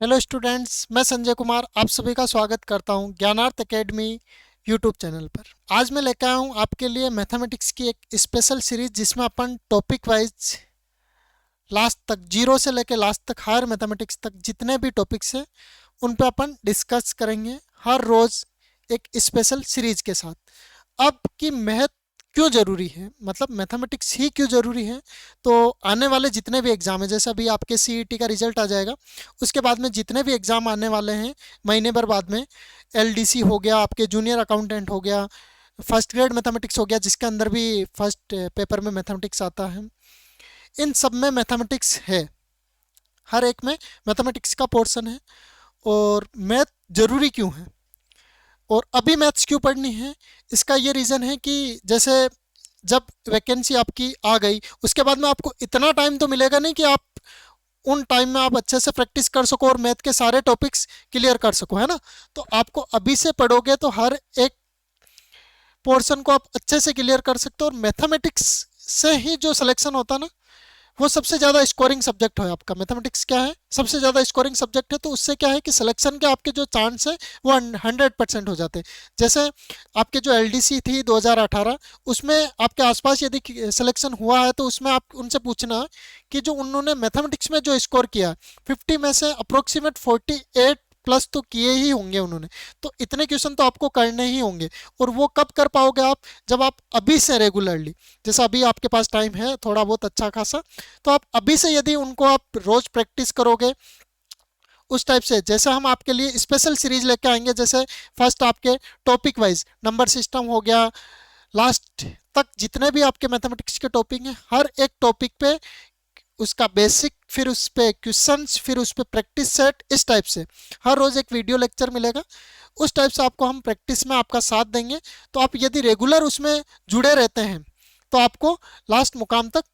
Hello students, मैं संजय कुमार आप सभी का स्वागत करता हूं ज्ञानार्थ एकेडमी यूट्यूब चैनल पर। आज मैं लेकर आया हूं आपके लिए मैथमेटिक्स की एक स्पेशल सीरीज जिसमें अपन टॉपिक वाइज लास्ट तक जीरो से लेकर लास्ट तक हायर मैथमेटिक्स तक जितने भी टॉपिक्स हैं उन पे अपन डिस्कस करेंगे हर रोज़ एक स्पेशल सीरीज के साथ। अब की मैथ क्यों ज़रूरी है, मतलब मैथमेटिक्स ही क्यों ज़रूरी है, तो आने वाले जितने भी एग्ज़ाम हैं, जैसे अभी आपके सीईटी का रिजल्ट आ जाएगा, उसके बाद में जितने भी एग्ज़ाम आने वाले हैं महीने भर बाद में, एलडीसी हो गया, आपके जूनियर अकाउंटेंट हो गया, फर्स्ट ग्रेड मैथमेटिक्स हो गया जिसके अंदर भी फर्स्ट पेपर में मैथमेटिक्स आता है, इन सब में मैथमेटिक्स है, हर एक में मैथमेटिक्स का पोर्शन है। और मैथ ज़रूरी क्यों है और अभी मैथ्स क्यों पढ़नी है, इसका ये रीज़न है कि जैसे जब वैकेंसी आपकी आ गई उसके बाद में आपको इतना टाइम तो मिलेगा नहीं कि आप उन टाइम में आप अच्छे से प्रैक्टिस कर सको और मैथ के सारे टॉपिक्स क्लियर कर सको, है ना। तो आपको अभी से पढ़ोगे तो हर एक पोर्शन को आप अच्छे से क्लियर कर सकते हो, और मैथमेटिक्स से ही जो सिलेक्शन होता है ना, वो सबसे ज़्यादा स्कोरिंग सब्जेक्ट है आपका। मैथमेटिक्स क्या है, सबसे ज़्यादा स्कोरिंग सब्जेक्ट है, तो उससे क्या है कि सिलेक्शन के आपके जो चांस है वो 100% हो जाते हैं। जैसे आपके जो एलडीसी थी 2018, उसमें आपके आसपास यदि सिलेक्शन हुआ है तो उसमें आप उनसे पूछना कि जो उन्होंने मैथमेटिक्स में जो स्कोर किया 50 में से अप्रोक्सीमेट 48 प्लस तो किए ही होंगे उन्होंने। तो इतने क्वेश्चन तो आपको करने ही होंगे, और वो कब कर पाओगे आप, जब आप अभी से रेगुलरली, जैसा अभी आपके पास टाइम है थोड़ा बहुत अच्छा खासा, तो आप अभी से यदि उनको आप रोज प्रैक्टिस करोगे उस टाइप से, जैसे हम आपके लिए स्पेशल सीरीज लेके आएंगे, जैसे फर्स्ट आपके टॉपिक वाइज नंबर सिस्टम हो गया, लास्ट तक जितने भी आपके मैथमेटिक्स के टॉपिक हैं, हर एक टॉपिक पे उसका बेसिक, फिर उस पे क्वेश्चंस, फिर उस पे प्रैक्टिस सेट, इस टाइप से हर रोज़ एक वीडियो लेक्चर मिलेगा। उस टाइप से आपको हम प्रैक्टिस में आपका साथ देंगे। तो आप यदि रेगुलर उसमें जुड़े रहते हैं तो आपको लास्ट मुकाम तक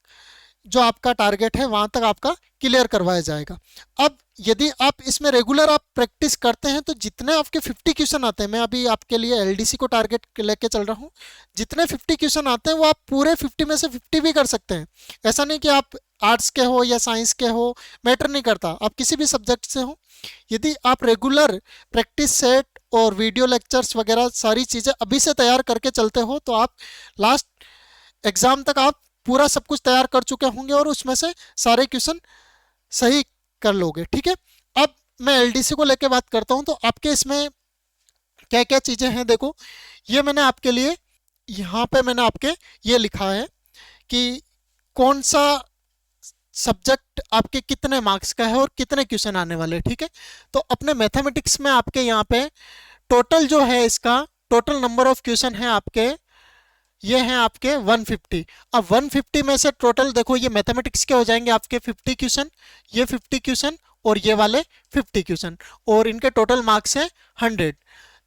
जो आपका टारगेट है वहां तक आपका क्लियर करवाया जाएगा। अब यदि आप इसमें रेगुलर आप प्रैक्टिस करते हैं तो जितने आपके 50 क्वेश्चन आते हैं, मैं अभी आपके लिए एलडीसी को टारगेट लेके चल रहा हूँ, जितने 50 क्वेश्चन आते हैं वो आप पूरे 50 में से 50 भी कर सकते हैं। ऐसा नहीं कि आप आर्ट्स के हो या साइंस के हो, मैटर नहीं करता, आप किसी भी सब्जेक्ट से हो, यदि आप रेगुलर प्रैक्टिस सेट और वीडियो लेक्चर्स वगैरह सारी चीज़ें अभी से तैयार करके चलते हो तो आप लास्ट एग्ज़ाम तक आप पूरा सब कुछ तैयार कर चुके होंगे और उसमें से सारे क्वेश्चन सही कर लोगे। ठीक है, अब मैं एलडीसी को लेके बात करता हूँ, तो आपके इसमें क्या क्या चीज़ें हैं, देखो ये मैंने आपके लिए यहाँ पे मैंने आपके ये लिखा है कि कौन सा सब्जेक्ट आपके कितने मार्क्स का है और कितने क्वेश्चन आने वाले हैं। ठीक है, तो अपने मैथमेटिक्स में आपके यहाँ पे टोटल जो है, इसका टोटल नंबर ऑफ क्वेश्चन है आपके, ये हैं आपके 150। अब 150 में से टोटल देखो, ये मैथमेटिक्स के हो जाएंगे आपके 50 क्वेश्चन, ये 50 क्वेश्चन और ये वाले 50 क्वेश्चन, और इनके टोटल मार्क्स हैं 100।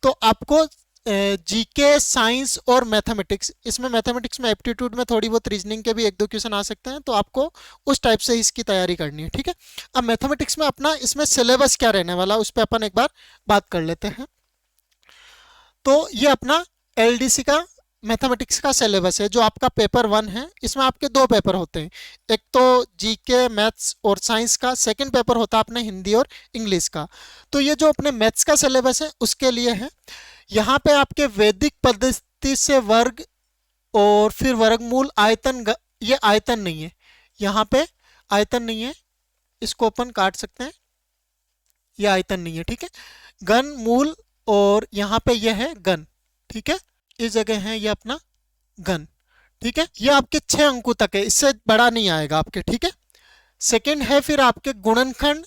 तो आपको जीके, साइंस और मैथमेटिक्स, इसमें मैथमेटिक्स में एप्टीट्यूड में थोड़ी बहुत रीजनिंग के भी एक दो क्वेश्चन आ सकते हैं, तो आपको उस टाइप से इसकी तैयारी करनी है। ठीक है, अब मैथमेटिक्स में अपना इसमें सिलेबस क्या रहने वाला उस पर अपन एक बार बात कर लेते हैं। तो ये अपना एलडीसी का मैथमेटिक्स का सिलेबस है, जो आपका पेपर 1 है। इसमें आपके दो पेपर होते हैं, एक तो जीके मैथ्स और साइंस का, सेकंड पेपर होता है अपने हिंदी और इंग्लिश का। तो ये जो अपने मैथ्स का सिलेबस है उसके लिए है। यहाँ पे आपके वैदिक पद्धति से वर्ग और फिर वर्गमूल, आयतन, ये आयतन नहीं है, यहाँ पे आयतन नहीं है, इसको अपन काट सकते हैं, ये आयतन नहीं है। ठीक है, घन, मूल, और यहाँ पे ये है घन। ठीक है, इस जगह है ये अपना घन। ठीक है, ये आपके 6 अंकों तक है, इससे बड़ा नहीं आएगा आपके। ठीक है, सेकंड है फिर आपके गुणनखंड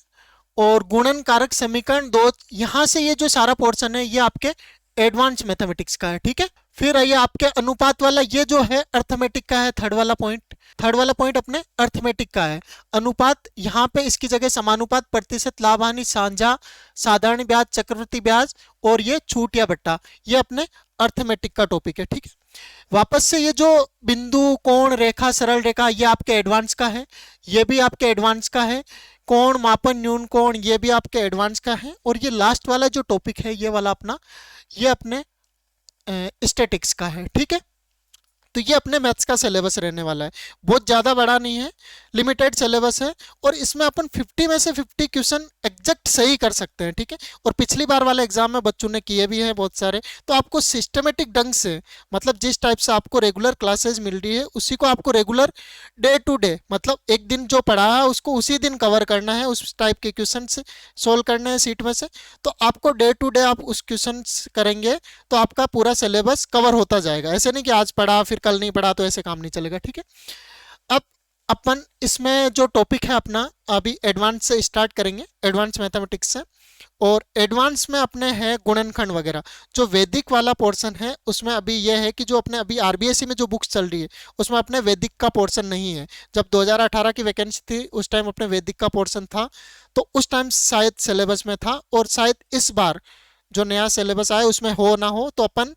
और गुणन कारक समीकरण दो, यहां से ये जो सारा पोर्शन है ये आपके एडवांस मैथमेटिक्स का है। ठीक है, फिर आइए आपके अनुपात वाला, ये जो है अर्थमेटिक का है, थर्ड वाला पॉइंट, थर्ड वाला पॉइंट अपने अर्थमेटिक का है। अनुपात, यहाँ पे इसकी जगह समानुपात, प्रतिशत, लाभ हानि, साझा, साधारण ब्याज, चक्रवृद्धि ब्याज, और ये छूट या बट्टा, ये अपने अर्थमेटिक का टॉपिक है। ठीक है, वापस से ये जो बिंदु, कोण, रेखा, सरल रेखा, ये आपके एडवांस का है, ये भी आपके एडवांस का है। कोण, मापन, न्यून कोण, ये भी आपके एडवांस का है। और ये लास्ट वाला जो टॉपिक है ये वाला अपना, ये अपने स्टैटिक्स का है। ठीक है, तो ये अपने मैथ्स का सिलेबस रहने वाला है, बहुत ज़्यादा बड़ा नहीं है, लिमिटेड सिलेबस है। और इसमें अपन 50 में से 50 क्वेश्चन एग्जैक्ट सही कर सकते हैं, ठीक है। और पिछली बार वाले एग्जाम में बच्चों ने किए भी हैं बहुत सारे। तो आपको सिस्टमेटिक ढंग से, मतलब जिस टाइप से आपको रेगुलर क्लासेस मिल रही है उसी को आपको रेगुलर डे टू डे, मतलब एक दिन जो पढ़ा है उसको उसी दिन कवर करना है, उस टाइप के क्वेश्चन से सोल्व करने हैं सीट में से। तो आपको डे टू डे आप उस क्वेश्चन करेंगे तो आपका पूरा सिलेबस कवर होता जाएगा। ऐसे नहीं कि आज पढ़ा फिर कल नहीं पढ़ा, तो ऐसे काम नहीं चलेगा, ठीक है। अब अपन इसमें जो टॉपिक है अपना, अभी एडवांस से स्टार्ट करेंगे, एडवांस मैथमेटिक्स से। और एडवांस में अपने हैं गुणनखंड वगैरह। जो वैदिक वाला पोर्शन है उसमें अभी यह है कि जो अपने अभी आरबीएससी में जो बुक्स चल रही है उसमें अपने वैदिक का पोर्शन नहीं है। जब 2018 की वैकेंसी थी उस टाइम अपने वैदिक का पोर्शन था, तो उस टाइम शायद सिलेबस में था। और शायद इस बार जो नया सिलेबस आया उसमें हो ना हो, तो अपन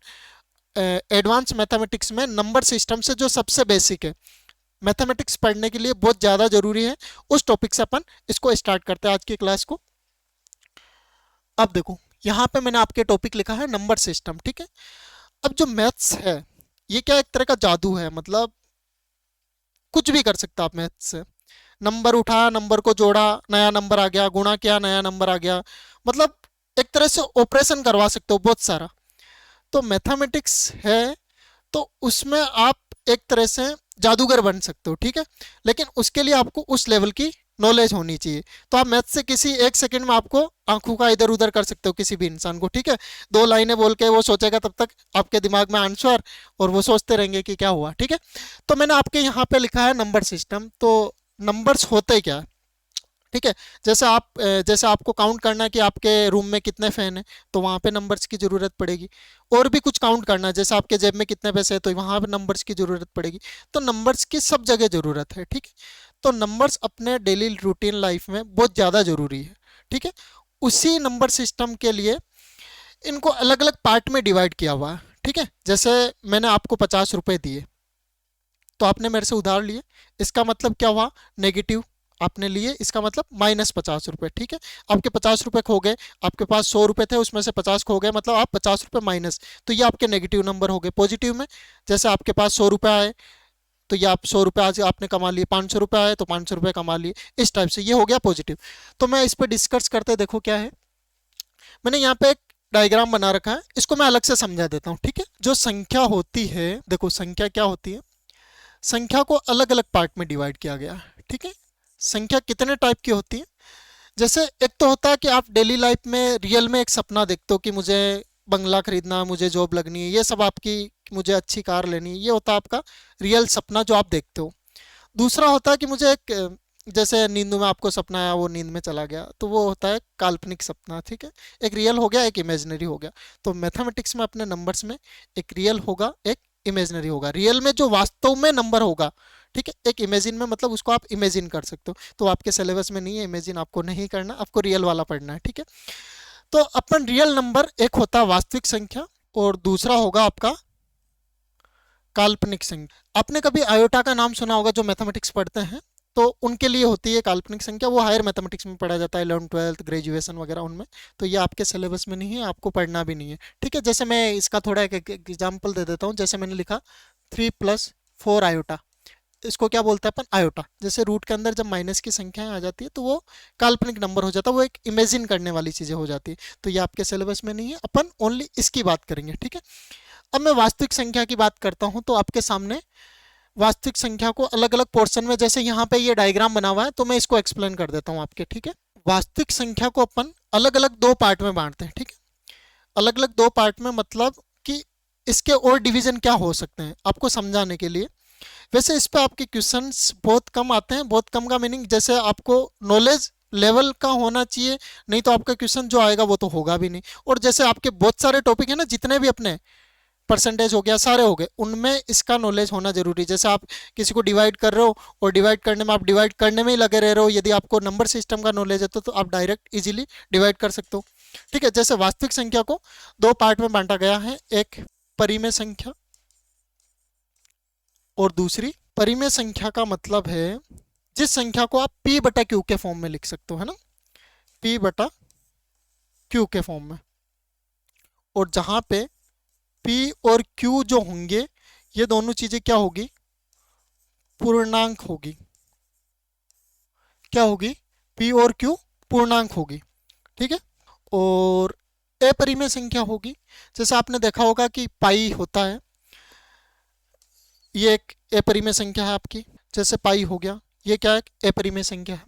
एडवांस मैथमेटिक्स में नंबर सिस्टम से जो सबसे बेसिक है, मैथमेटिक्स पढ़ने के लिए बहुत ज़्यादा जरूरी है, उस टॉपिक से अपन इसको स्टार्ट करते हैं आज की क्लास को। अब देखो यहाँ पे मैंने आपके टॉपिक लिखा है नंबर सिस्टम, ठीक है। अब जो मैथ्स है ये क्या एक तरह का जादू है, मतलब कुछ भी कर सकता आप मैथ्स से। नंबर उठा, नंबर को जोड़ा, नया नंबर आ गया, गुणा किया, नया नंबर आ गया, मतलब एक तरह से ऑपरेशन करवा सकते हो बहुत सारा। तो मैथमेटिक्स है तो उसमें आप एक तरह से जादूगर बन सकते हो, ठीक है। लेकिन उसके लिए आपको उस लेवल की नॉलेज होनी चाहिए। तो आप मैथ से किसी एक सेकंड में आपको आंखों का इधर उधर कर सकते हो किसी भी इंसान को, ठीक है। दो लाइनें बोल के वो सोचेगा, तब तक आपके दिमाग में आंसर, और वो सोचते रहेंगे कि क्या हुआ, ठीक है। तो मैंने आपके यहाँ पे लिखा है नंबर सिस्टम। तो नंबर्स होते क्या है, ठीक है। जैसे आपको काउंट करना है कि आपके रूम में कितने फैन हैं, तो वहाँ पे नंबर्स की ज़रूरत पड़ेगी। और भी कुछ काउंट करना है, जैसे आपके जेब में कितने पैसे हैं, तो वहाँ पे नंबर्स की ज़रूरत पड़ेगी। तो नंबर्स की सब जगह ज़रूरत है, ठीक है। तो नंबर्स अपने डेली रूटीन लाइफ में बहुत ज़्यादा ज़रूरी है, ठीक है। उसी नंबर सिस्टम के लिए इनको अलग अलग पार्ट में डिवाइड किया हुआ है, ठीक है। जैसे मैंने आपको 50 रुपये दिए, तो आपने मेरे से उधार लिए, इसका मतलब क्या हुआ, नेगेटिव आपने लिए, इसका मतलब -50 रुपये, ठीक है। आपके 50 रुपये खो गए, आपके पास 100 रुपये थे उसमें से 50 खो गए, मतलब आप 50 रुपये माइनस, तो ये आपके नेगेटिव नंबर हो गए। पॉजिटिव में जैसे आपके पास 100 रुपये आए, तो ये आप 100 रुपये आज आपने कमा लिए, 500 रुपये आए तो 500 रुपये कमा लिए, इस टाइप से ये हो गया पॉजिटिव। तो मैं इस पर डिस्कस करते देखो क्या है, मैंने यहाँ पे एक डायग्राम बना रखा है, इसको मैं अलग से समझा देता हूँ, ठीक है। जो संख्या होती है, देखो संख्या क्या होती है, संख्या को अलग अलग पार्ट में डिवाइड किया गया है, ठीक है। संख्या कितने टाइप की होती है, जैसे एक तो होता है कि आप डेली लाइफ में रियल में एक सपना देखते हो कि मुझे बंगला खरीदना, मुझे जॉब लगनी है, ये सब आपकी, मुझे अच्छी कार लेनी है, ये होता है आपका रियल सपना जो आप देखते हो। दूसरा होता है कि मुझे एक जैसे नींद में आपको सपना आया, वो नींद में चला गया, तो वो होता है काल्पनिक सपना, ठीक है। एक रियल हो गया, एक इमेजिनरी हो गया। तो मैथमेटिक्स में अपने नंबर्स में एक रियल होगा, एक इमेजिनरी होगा। रियल में जो वास्तव में नंबर होगा, ठीक है। एक इमेजिन में मतलब उसको आप इमेजिन कर सकते हो, तो आपके सिलेबस में नहीं है, इमेजिन आपको नहीं करना, आपको रियल वाला पढ़ना है, ठीक है। तो अपन रियल नंबर एक होता है वास्तविक संख्या, और दूसरा होगा आपका काल्पनिक संख्या। आपने कभी आयोटा का नाम सुना होगा, जो मैथमेटिक्स पढ़ते हैं तो उनके लिए होती है काल्पनिक संख्या, वो हायर मैथमेटिक्स में पढ़ा जाता है, 11th 12th ग्रेजुएशन वगैरह उनमें। तो ये आपके सिलेबस में नहीं है, आपको पढ़ना भी नहीं है, ठीक है। जैसे मैं इसका थोड़ा एक एग्जाम्पल दे देता हूँ, जैसे मैंने लिखा 3 + 4 आयोटा, इसको क्या बोलते हैं अपन, आयोटा। जैसे रूट के अंदर जब माइनस की संख्याएं आ जाती है तो वो काल्पनिक नंबर हो जाता है, वो एक इमेजिन करने वाली चीज़ें हो जाती है। तो ये आपके सिलेबस में नहीं है, अपन ओनली इसकी बात करेंगे, ठीक है। अब मैं वास्तविक संख्या की बात करता हूँ, तो आपके सामने वास्तविक संख्या को अलग अलग पोर्शन में, जैसे यहाँ पे ये डायग्राम बना हुआ है, तो मैं इसको एक्सप्लेन कर देता हूँ आपके, ठीक है। वास्तविक संख्या को अपन अलग अलग दो पार्ट में बांटते हैं, ठीक है। अलग अलग दो पार्ट में मतलब कि इसके और डिवीजन क्या हो सकते हैं आपको समझाने के लिए। वैसे इस पे आपके क्वेश्चंस बहुत कम आते हैं, बहुत कम का मीनिंग जैसे आपको नॉलेज लेवल का होना चाहिए, नहीं तो आपका क्वेश्चन जो आएगा वो तो होगा भी नहीं। और जैसे आपके बहुत सारे टॉपिक है ना, जितने भी अपने परसेंटेज हो गया, सारे हो गए, उनमें इसका नॉलेज होना जरूरी है। जैसे आप किसी को डिवाइड कर रहे हो और डिवाइड करने में आप डिवाइड करने में ही लगे रह रहे हो, यदि आपको नंबर सिस्टम का नॉलेज है तो आप डायरेक्ट इजीली डिवाइड कर सकते हो, ठीक है। जैसे वास्तविक संख्या को दो पार्ट में बांटा गया है, एक परिमेय संख्या और दूसरी परिमेय संख्या का मतलब है जिस संख्या को आप p/q के फॉर्म में लिख सकते हो, है ना, p/q के फॉर्म में। और जहां पे p और q जो होंगे, ये दोनों चीजें क्या होगी, पूर्णांक होगी। क्या होगी, p और q पूर्णांक होगी। ठीक है। और अपरिमेय संख्या होगी, जैसे आपने देखा होगा कि पाई होता है, ये एक अपरिमेय संख्या है आपकी, जैसे पाई हो गया, ये क्या है, अपरिमेय संख्या है।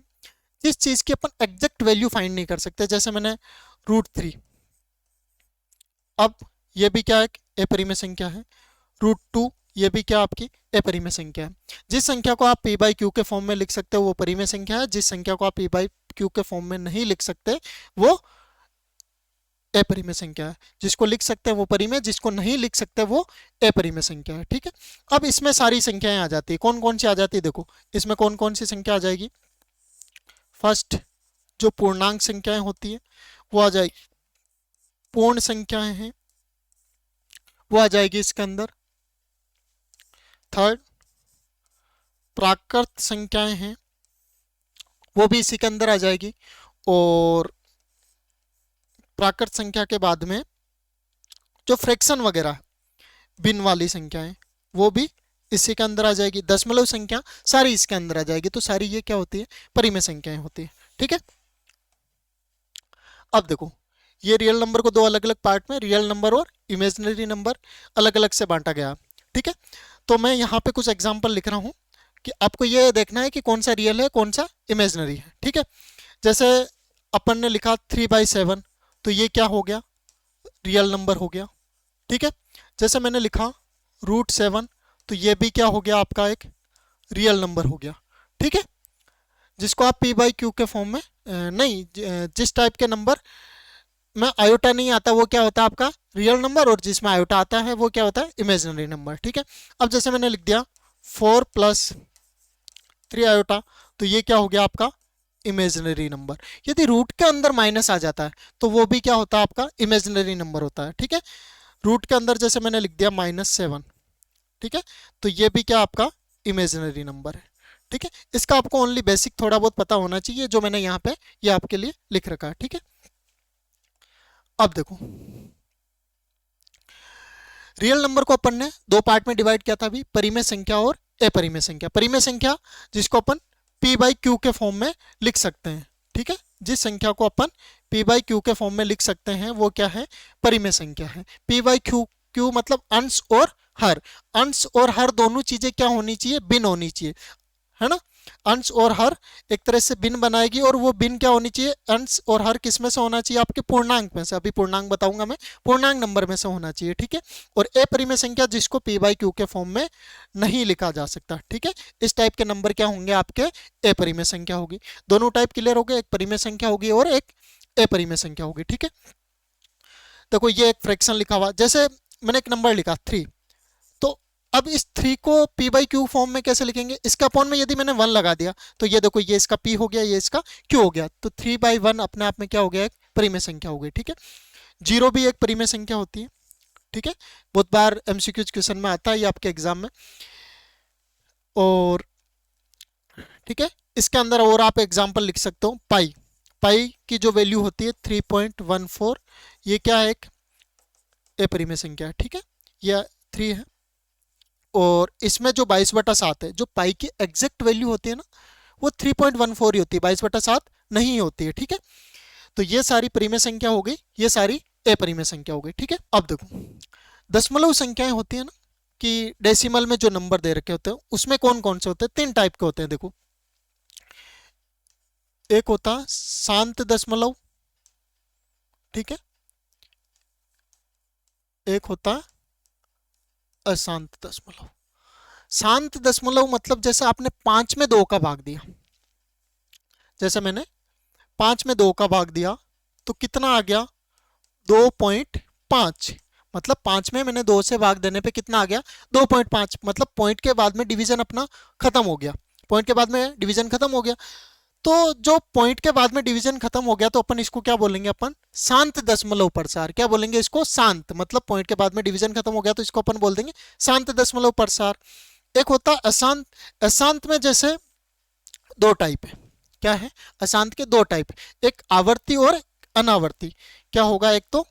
जिस चीज़ की अपन एग्जैक्ट वैल्यू फाइंड नहीं कर सकते, जैसे मैंने √3, अब ये भी क्या है, अपरिमेय संख्या है। √2, ये भी क्या आपकी अपरिमेय संख्या है। जिस संख्या को आप p बाई क्यू के फॉर्म में लिख सकते हो वो परिमेय संख्या है, जिस संख्या को आप p बाई क्यू के फॉर्म में नहीं लिख सकते वो अपरिमेय संख्या है। जिसको लिख सकते हैं वो परिमेय, जिसको नहीं लिख सकते वो अपरिमेय संख्या है। ठीक है। अब इसमें सारी संख्याएं आ जाती है, कौन कौन सी आ जाती है, देखो इसमें कौन कौन सी संख्या आ जाएगी। फर्स्ट, जो पूर्णांक संख्याएं होती है वो आ जाएगी, पूर्ण संख्याएं हैं वो आ जाएगी इसके अंदर। थर्ड, प्राकृत संख्याएं हैं वो भी इसी के अंदर आ जाएगी। और प्राकृत संख्या के बाद में जो फ्रैक्शन वगैरह भिन्न वाली संख्याएं वो भी इसी के अंदर आ जाएगी। दशमलव संख्या सारी इसके अंदर आ जाएगी। तो सारी ये क्या होती है, परिमेय संख्याएं होती है। ठीक है। अब देखो, ये रियल नंबर को दो अलग अलग पार्ट में, रियल नंबर और इमेजिनरी नंबर, अलग अलग से बांटा गया। ठीक है। तो मैं यहाँ पे कुछ एग्जाम्पल लिख रहा हूँ कि आपको ये देखना है कि कौन सा रियल है कौन सा इमेजिनरी है। ठीक है। जैसे अपन ने लिखा 3/7, तो ये क्या हो गया, रियल नंबर हो गया। ठीक है। जैसे मैंने लिखा √7, तो ये भी क्या हो गया, आपका एक रियल नंबर हो गया। ठीक है। जिसको आप p बाई क्यू के फॉर्म में नहीं, जिस टाइप के नंबर में आयोटा नहीं आता वो क्या होता है आपका रियल नंबर, और जिसमें आयोटा आता है वो क्या होता है इमेजिनरी नंबर। ठीक है। अब जैसे मैंने लिख दिया 4 + 3 आयोटा, तो ये क्या हो गया आपका इमेजिनरी नंबर। यदि रूट के अंदर माइनस आ जाता है तो वो भी क्या होता है आपका इमेजिनरी नंबर होता है। ठीक है। रूट के अंदर जैसे मैंने लिख दिया -7, ठीक है, तो ये भी क्या आपका इमेजिनरी नंबर है। ठीक है। इसका आपको ओनली बेसिक थोड़ा बहुत पता होना चाहिए, जो मैंने यहाँ पे ये आपके लिए लिख रखा है। ठीक है। अब देखो, रियल नंबर को अपन ने दो पार्ट में डिवाइड किया था अभी, परिमेय संख्या और अपरिमेय संख्या। परिमेय संख्या जिसको अपन p बाई क्यू के फॉर्म में लिख सकते हैं। ठीक है। जिस संख्या को अपन p बाई क्यू के फॉर्म में लिख सकते हैं वो क्या है, परिमेय संख्या है। p बाई क्यू, क्यू मतलब अंश और हर। अंश और हर दोनों चीजें क्या होनी चाहिए, भिन्न होनी चाहिए, है ना। अंश और हर एक तरह से भिन्न बनाएगी, और वो भिन्न क्या होनी चाहिए, अंश और हर किस में से होना चाहिए, आपके पूर्णांक में से। अभी पूर्णांक बताऊंगा मैं, पूर्णांक नंबर में से होना चाहिए। ठीक है। और अपरिमेय संख्या जिसको p बाई क्यू के फॉर्म में नहीं लिखा जा सकता। ठीक है। इस टाइप के नंबर क्या होंगे आपके, अपरिमेय संख्या होगी। दोनों टाइप क्लियर हो गए, एक परिमेय संख्या होगी और एक अपरिमेय संख्या होगी। ठीक है। देखो ये एक फ्रैक्शन लिखा हुआ, जैसे मैंने एक नंबर लिखा 3, तो अब इस 3 को p बाई क्यू फॉर्म में कैसे लिखेंगे, इसके अपॉन में यदि मैंने 1 लगा दिया तो ये देखो, ये इसका p हो गया, ये इसका q हो गया, तो 3/1 अपने आप में क्या हो गया, एक परिमेय संख्या हो गई। ठीक है। 0 भी एक परिमेय संख्या होती है। ठीक है। बहुत बार एमसीक्यू क्वेश्चन में आता है ये आपके एग्जाम में। और ठीक है, इसके अंदर और आप एग्जाम्पल लिख सकते हो, पाई। पाई की जो वैल्यू होती है 3.14, ये क्या है, एक अपरिमेय संख्या है। ठीक है। यह 3 है। और इसमें जो 22/7 है, जो पाई की एग्जैक्ट वैल्यू होती है ना, वो 3.14 ही होती है, 22/7 नहीं होती है। ठीक है। तो ये सारी परिमेय संख्या हो गई, ये सारी अपरिमेय संख्या हो गई। ठीक है। अब देखो, दशमलव संख्याएं होती है ना, कि डेसिमल में जो नंबर दे रखे होते हैं उसमें कौन कौन से होते हैं, 3 टाइप के होते हैं। देखो, एक होता शांत दशमलव, ठीक है, एक होता अशांत दशमलव। शांत दशमलव मतलब जैसे आपने 5 में 2 का भाग दिया, जैसे मैंने 5 में 2 का भाग दिया तो कितना आ गया, 2.5। मतलब 5 में मैंने 2 से भाग देने पे कितना आ गया, 2.5। मतलब पॉइंट के बाद में डिवीजन अपना खत्म हो गया, पॉइंट के बाद में डिवीजन खत्म हो गया। तो जो पॉइंट के बाद में डिवीजन खत्म हो गया तो अपन इसको क्या बोलेंगे, अपन शांत दशमलव प्रसार। क्या बोलेंगे इसको, शांत। मतलब पॉइंट के बाद में डिवीजन खत्म हो गया तो इसको अपन बोल देंगे शांत दशमलव प्रसार। एक होता अशांत। अशांत में जैसे 2 टाइप है, क्या है, अशांत के 2 टाइप, एक आवर्ती और अनावर्ती। क्या होगा, एक तो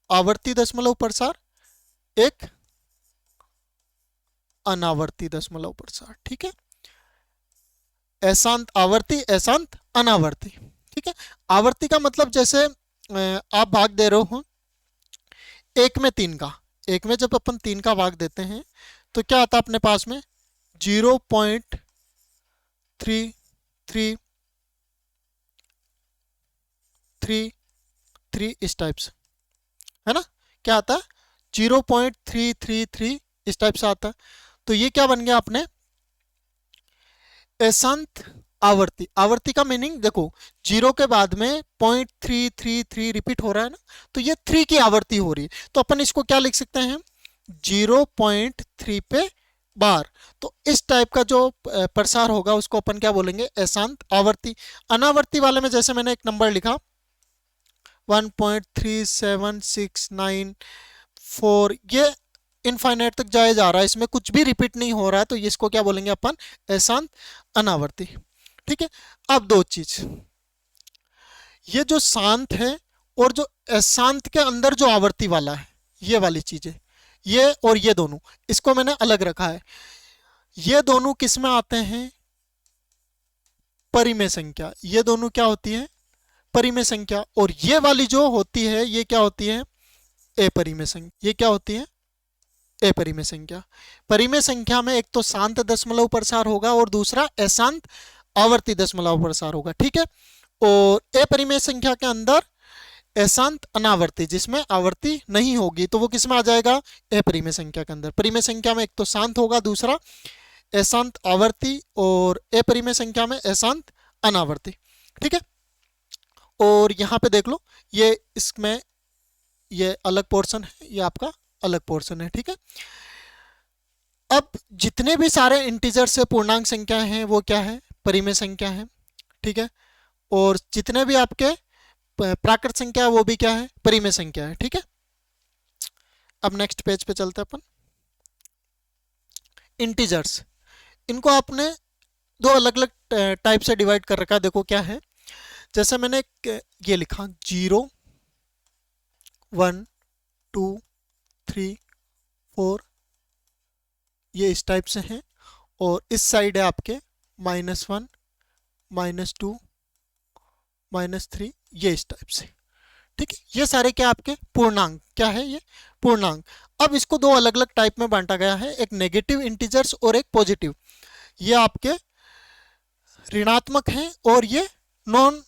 आवर्ती दशमलव प्रसार, एक अनावर्ती दशमलव प्रसार। ठीक है। अशांत आवर्ती, अशांत अनावर्ती। आवर्ती का मतलब जैसे आप भाग दे रहे हो एक में तीन का, एक में जब अपन तीन का भाग देते हैं तो क्या आता है अपने पास में 0.3333 इस टाइप से, है ना। क्या आता है 0.333 इस टाइप से आता है। तो ये क्या बन गया अपने अशांत आवर्ती। आवर्ती का मीनिंग देखो, जीरो के बाद में 0.333 रिपीट हो रहा है ना, तो ये 3 की आवर्ती हो रही है। तो अपन इसको क्या लिख सकते हैं 0.3 पे बार। तो इस टाइप का जो प्रसार होगा उसको अपन क्या बोलेंगे अशांत आवर्ती। अनावर्ती वाले में जैसे मैंने एक नंबर लिखा 1.37694, ये इनफाइनाइट तक जाया जा रहा है, इसमें कुछ भी रिपीट नहीं हो रहा है, तो इसको क्या बोलेंगे अपन अशांत अनावर्ती। ठीक है। अब दो चीज, ये जो शांत है और जो अशांत के अंदर जो आवर्ती वाला है, ये वाली चीज है, ये और ये दोनों, इसको मैंने अलग रखा है। ये दोनों किस में आते हैं परिमेय संख्या, ये दोनों क्या होती है परिमेय संख्या। और ये वाली जो होती है ये क्या होती है अपरिमेय संख्या। ये क्या होती है अपरिमेय संख्या। परिमेय संख्या में एक तो शांत दशमलव प्रसार होगा और दूसरा अशांत आवर्ती दशमलव प्रसार होगा। ठीक है। और अपरिमेय संख्या के अंदर अशांत अनावर्ती, जिसमें आवर्ती नहीं होगी, तो वो किस में आ जाएगा अपरिमेय संख्या के अंदर। परिमेय संख्या में एक तो शांत होगा, दूसरा अशांत आवर्ती, और अपरिमेय संख्या में अशांत अनावर्ती। ठीक है। और यहाँ पे देख लो, ये इसमें ये अलग पोर्शन है, ये आपका अलग पोर्शन है। ठीक है। अब जितने भी सारे इंटीजर से पूर्णांक संख्या हैं वो क्या है परिमेय संख्या है। ठीक है। और जितने भी आपके प्राकृत संख्या है वो भी क्या है परिमेय संख्या है। ठीक है। अब नेक्स्ट पेज पे चलते हैं अपन। इंटीजर्स, इनको आपने दो अलग अलग टाइप से डिवाइड कर रखा है। देखो क्या है, जैसे मैंने ये लिखा 0 1 2 3 4, ये इस टाइप से हैं। और इस साइड है आपके -1 -2 -3, ये इस टाइप से। ठीक है। ये सारे क्या आपके पूर्णांक, क्या है ये पूर्णांक। अब इसको दो अलग अलग टाइप में बांटा गया है, एक नेगेटिव इंटीजर्स और एक पॉजिटिव। ये आपके ऋणात्मक हैं और ये नॉन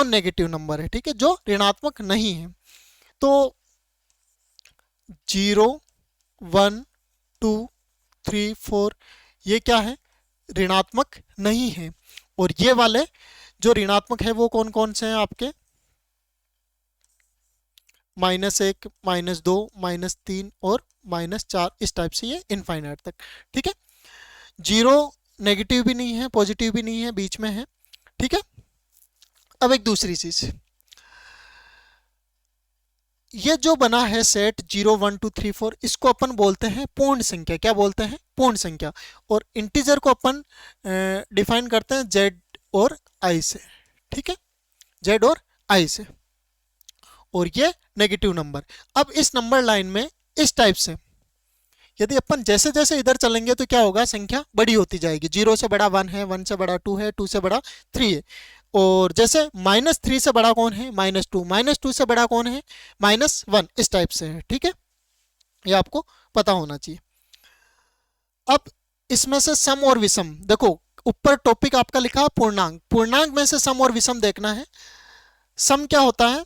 नेगेटिव नंबर है। ठीक है, जो ऋणात्मक नहीं है। तो 0 1 2 3 4 ये क्या है ऋणात्मक नहीं है। और ये वाले जो ऋणात्मक है वो कौन कौन से हैं आपके -1 -2 -3 और -4, इस टाइप से ये इनफाइनाइट तक। ठीक है। 0 नेगेटिव भी नहीं है पॉजिटिव भी नहीं है, बीच में है। ठीक है। अब एक दूसरी चीज, ये जो बना है सेट 0 1 2 3 4, इसको अपन बोलते हैं पूर्ण संख्या। क्या बोलते हैं पूर्ण संख्या। और इंटीजर को अपन डिफाइन करते हैं जेड और आई से। ठीक है, जेड और आई से। और ये नेगेटिव नंबर। अब इस नंबर लाइन में इस टाइप से यदि अपन जैसे जैसे इधर चलेंगे तो क्या होगा संख्या बड़ी होती जाएगी। 0 से बड़ा 1 है, 1 से बड़ा 2 है, 2 से बड़ा 3 है। और जैसे -3 से बड़ा कौन है -2, -2 से बड़ा कौन है -1, इस टाइप से है। ठीक है, ये आपको पता होना चाहिए। अब इसमें से सम और विषम, देखो ऊपर टॉपिक आपका लिखा है पूर्णांक, पूर्णांक में से सम और विषम देखना है। सम क्या होता है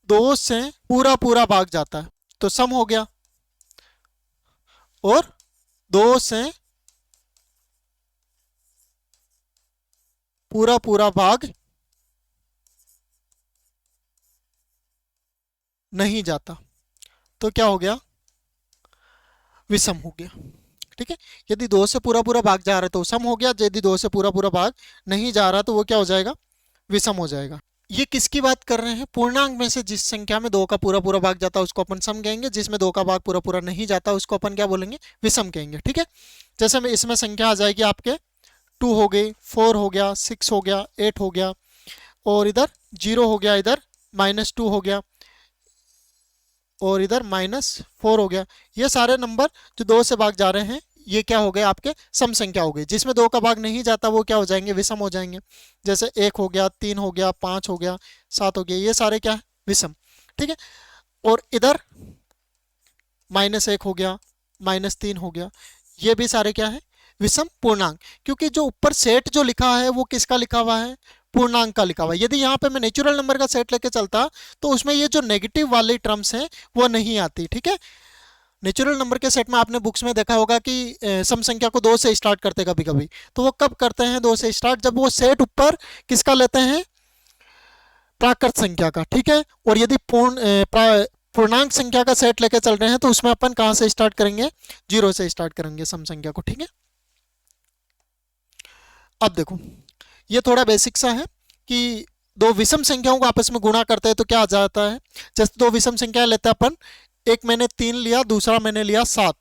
2 से पूरा पूरा भाग जाता है, तो सम हो गया। और 2 से पूरा पूरा भाग नहीं जाता, तो क्या हो गया विषम हो गया। ठीक है, यदि 2 से पूरा पूरा भाग जा रहा है तो सम हो गया, यदि 2 से पूरा पूरा भाग नहीं जा रहा तो वो क्या हो जाएगा विषम हो जाएगा। ये किसकी बात कर रहे हैं पूर्णांक में से जिस संख्या में 2 का पूरा पूरा भाग जाता है उसको अपन सम कहेंगे, जिसमें 2 का भाग पूरा पूरा नहीं जाता उसको अपन क्या बोलेंगे विषम कहेंगे। ठीक है, जैसे में इसमें संख्या आ जाएगी आपके 2 हो गई, 4 हो गया, 6 हो गया, 8 हो गया, और इधर 0 हो गया, इधर -2 हो गया, और इधर -4 हो गया। ये सारे नंबर जो 2 से भाग जा रहे हैं ये क्या हो गए आपके सम संख्या हो गई। जिसमें 2 का भाग नहीं जाता वो क्या हो जाएंगे, विषम हो जाएंगे। जैसे 1 हो गया, 3 हो गया, 5 हो गया, 7 हो गया, ये सारे क्या है, विषम। ठीक है। और इधर -1 हो गया, -3 हो गया, ये भी सारे क्या है, विषम पूर्णांक। क्योंकि जो ऊपर सेट जो लिखा है वो किसका लिखा हुआ है, पूर्णांक का लिखा हुआ है। यदि यहाँ पे मैं नेचुरल नंबर का सेट लेके चलता तो उसमें ये जो नेगेटिव वाली टर्म्स हैं वो नहीं आती। ठीक है। नेचुरल नंबर के सेट में आपने बुक्स में देखा होगा कि सम संख्या को 2 से स्टार्ट करते कभी कभी, तो वो कब करते हैं 2 से स्टार्ट, जब वो सेट ऊपर किसका लेते हैं, प्राकृत संख्या का। ठीक है। और यदि पूर्णांक संख्या का सेट लेके चल रहे हैं तो उसमें अपन कहां से स्टार्ट करेंगे, 0 से स्टार्ट करेंगे सम संख्या को। ठीक है। अब देखो ये थोड़ा बेसिक सा है कि दो विषम संख्याओं को आपस में गुणा करते हैं तो क्या आ जाता है। जैसे दो विषम संख्या लेते हैं अपन, एक मैंने 3 लिया, दूसरा मैंने लिया 7,